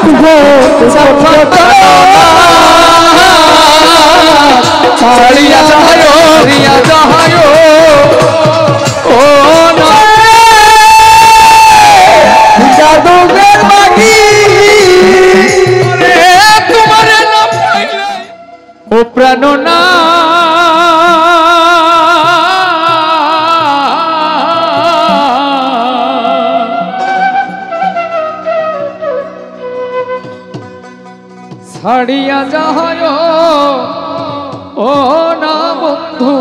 রাখবো ছাড়িয়া যাহায় ও না যাদবের বাগি তোমার নাম ও প্রাণনা ছাড়িয়া যাহায় ও না বন্ধু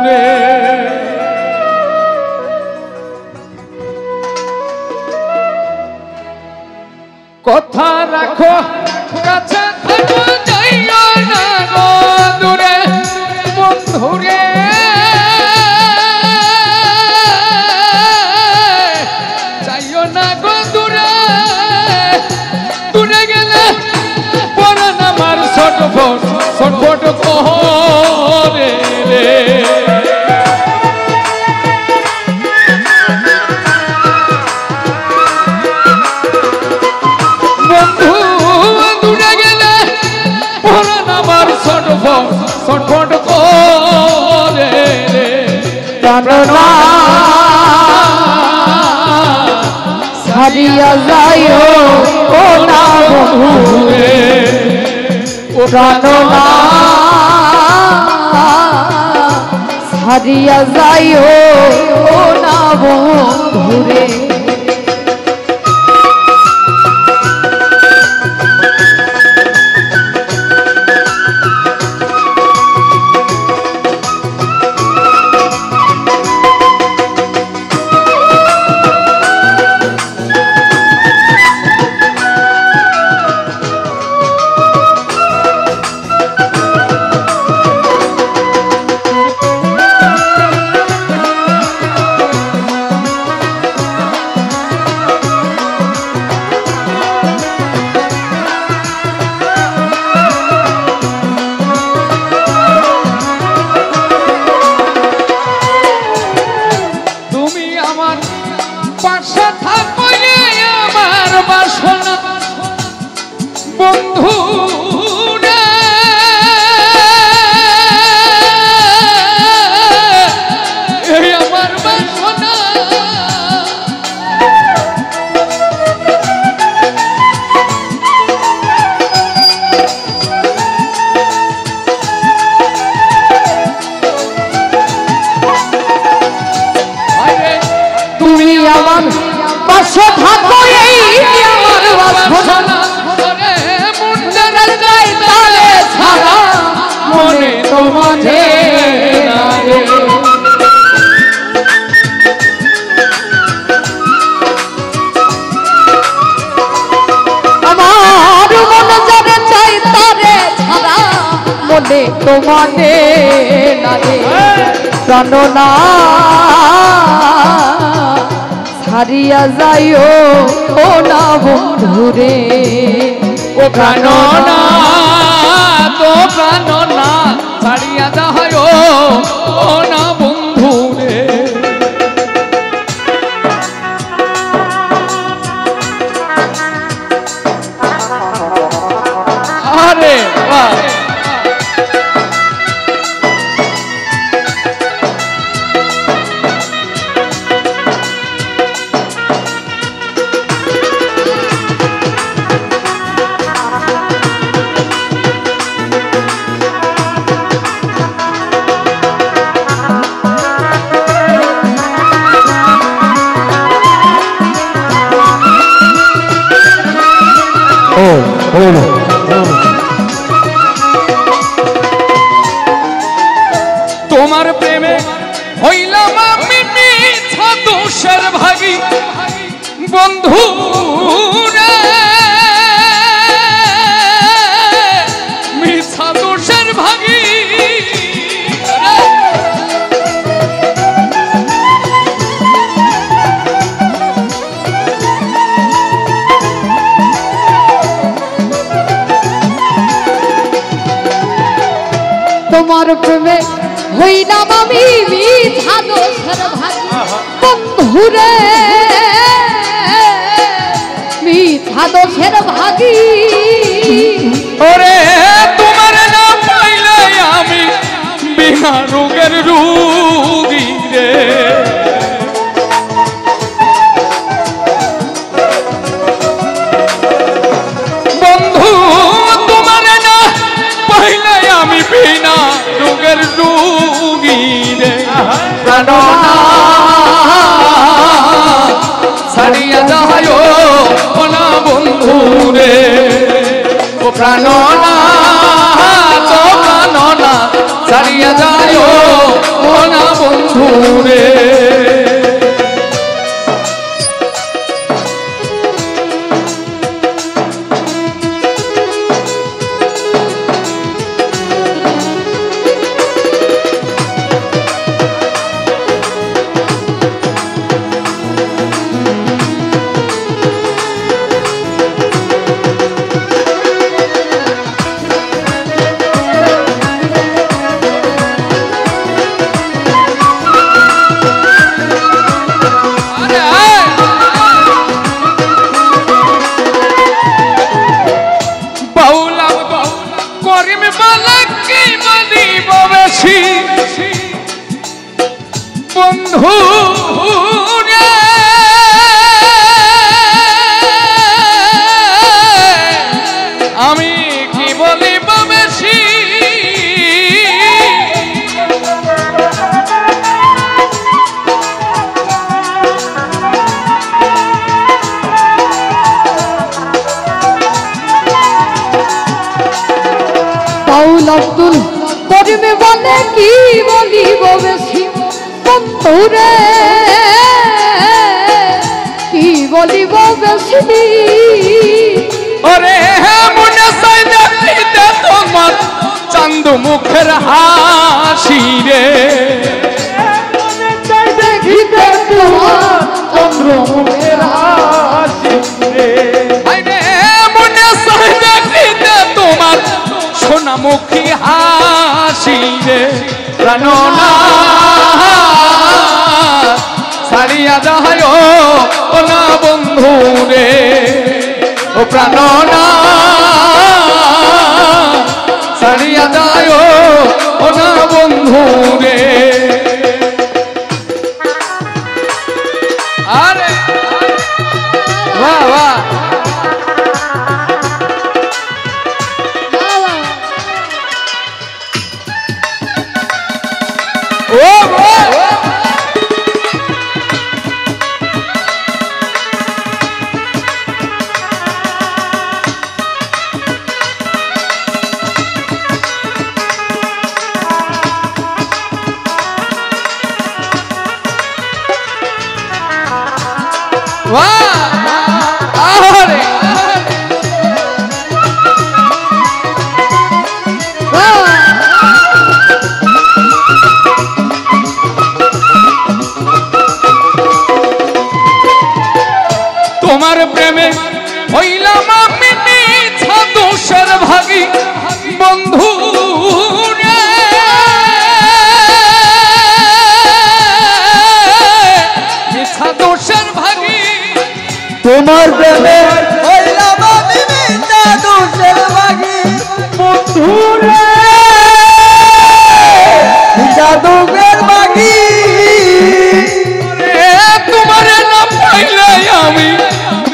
রে কথা রাখো কাছে থাকো যাইও না গো দূরে বন্ধু রে যাইও না গো দূরে দূরে গেলে পরাণ আমার ছটফট ছটফট করে রে বন্ধু দূরে গেলে পরাণ আমার ছটফট ছটফট করে রে প্রাণনা ছাড়িয়া যাইও ও না বন্ধু রে প্রাণনা ছাড়িয়া যাইও ও না বন্ধু রে বন্ধু রে এই আমার বাসনা তুমি আমার পাশে থাকো এই আমার বাসনা মনে তোমাঝে আমার মনে যাবে চাই তারে ছাড়া মনে তোমানে লাগে প্রাণনা ছাড়িয়া যাইও ও না বন্ধু রে ও প্রাণনা তো প্রাণনা ছাড়িয়া যাহায় ও না বন্ধু রে আরে বাহ তোমার প্রেমে হইলাম আমি মিথ্যা দোষের ভাগী বন্ধু রে মিথ্যা দোষের ভাগী তোমার প্রেমে হইলাম আমি মিথ্যা দোষের ভাগী বন্ধু রে মিথ্যা দোষের ভাগী ওরে তোমার না পাইলে আমি বিনা রোগের রোগী রে বন্ধু তোমার না পাইলে আমি বিনা রোগের রোগী রে প্রাণনা ছাড়িয়া যায় না বন্ধু রে ও প্রাণনা তো প্রাণনা ছাড়িয়া যায় না বন্ধু রে বন্ধু আমি কি বলিব বেশি বাউল আব্দুল করিম বলে কি বলিব বেশি বন্ধুরে কি বলিব বেশি ওরে মনে চাই দেখিতে তোমার চাঁদ মুখের হাসি রে মনে চাই দেখিতে তোমার চন্দ্র মুখের হাসি রে মনে চাই দেখিতে তোমার সোনামুখী হাসি রে প্রাণনা ছাড়িয়া যায় না বন্ধু রে ও প্রাণনা ছাড়িয়া যায় না বন্ধু রে আরে বাহ বাহ ও তোমার প্রেমে হইলাম আমি মিথ্যা দোষের ভাগী বন্ধু মিথ্যা দোষের ভাগী তোমার প্রেমে হইলাম আমি মিথ্যা দোষের ভাগী বন্ধুরে মিথ্যা দোষের ভাগী তোমার না পাইলে আমি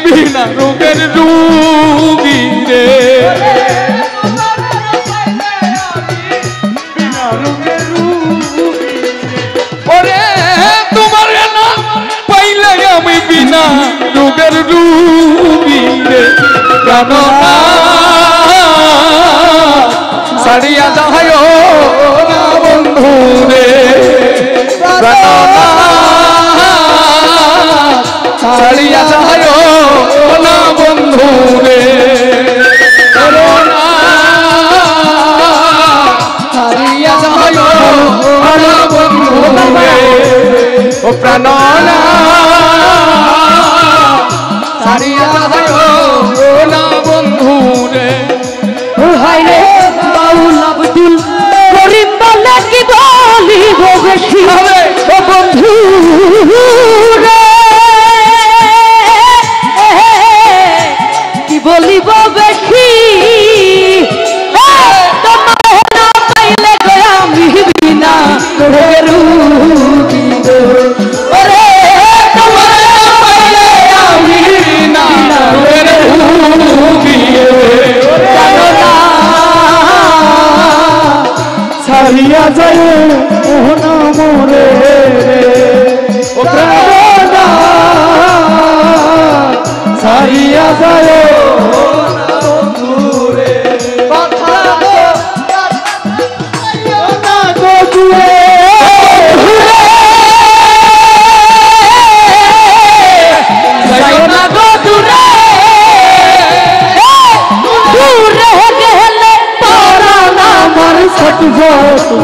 বিনা রোগের রোগী রে ওরে তোমার না পাইলে আমি বিনা রোগের রোগী রে প্রাণনা ছাড়িয়া যায় না বন্ধু রে প্রাণনা ছাড়িয়া যায় না বন্ধু রে ছাড়িয়া যায় না বন্ধু রে ও প্রাণনা ছাড়িয়া যায় না বন্ধু রে হায় রে বাউল আব্দুল করিম বলে কি বলিব বেশি ও বন্ধু রে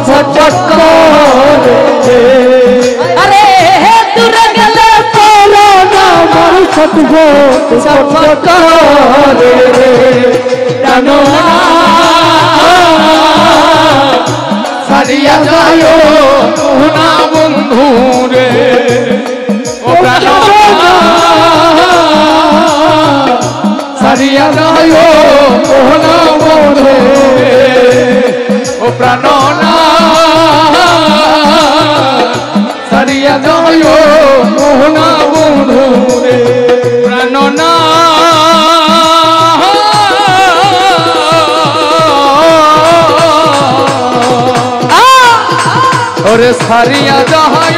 ছটফট করে আরে দূরে গেলে বলো না আমার ছটফট ছটফট করে জানো না ছাড়িয়া যায় না বন্ধু রে ও প্রাণ ছাড়িয়া যায় না বন্ধু রে ও প্রাণ ছাড়িয়া যায় না বন্ধু রে প্রাণ না ওরে ছাড়িয়া যায়